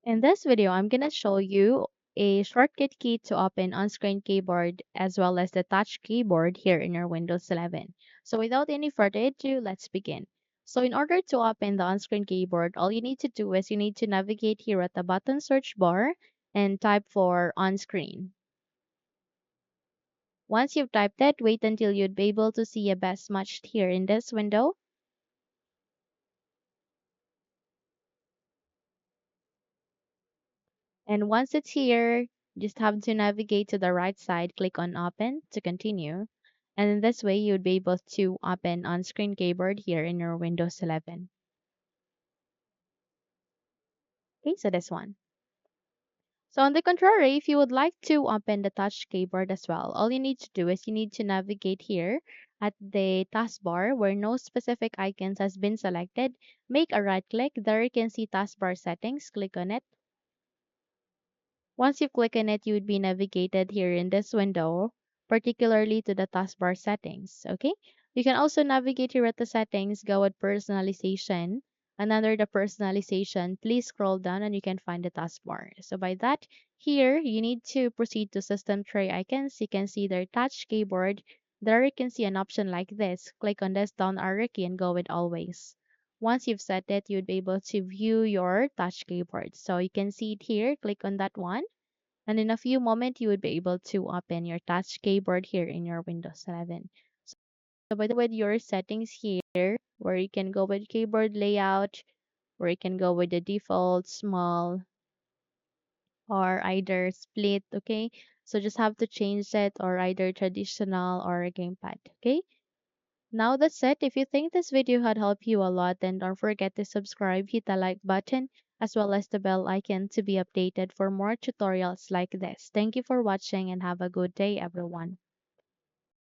In this video, I'm going to show you a shortcut key to open on-screen keyboard as well as the touch keyboard here in your Windows 11. So without any further ado, let's begin. So in order to open the on-screen keyboard, all you need to do is you need to navigate here at the button search bar and type for on-screen. Once you've typed it, wait until you'd be able to see a best matched here in this window. And once it's here, just have to navigate to the right side, click on open to continue. And in this way, you'd be able to open on-screen keyboard here in your Windows 11. Okay, so this one. So on the contrary, if you would like to open the touch keyboard as well, all you need to do is you need to navigate here at the taskbar where no specific icons has been selected. Make a right click. There you can see taskbar settings. Click on it. Once you click on it, you would be navigated here in this window, particularly to the taskbar settings. Okay. You can also navigate here at the settings, go with personalization. And under the personalization, please scroll down and you can find the taskbar. So by that, here you need to proceed to system tray icons. You can see their touch keyboard. There you can see an option like this. Click on this down arrow key and go with always. Once you've set it, you'd be able to view your touch keyboard. So you can see it here. Click on that one. And in a few moments, you would be able to open your touch keyboard here in your Windows 11. So by the way, your settings here, where you can go with keyboard layout, where you can go with the default, small, or either split, okay? So just have to change it or either traditional or a gamepad, okay? Now that's it. If you think this video had helped you a lot, then don't forget to subscribe, hit the like button, as well as the bell icon to be updated for more tutorials like this. Thank you for watching and have a good day, everyone.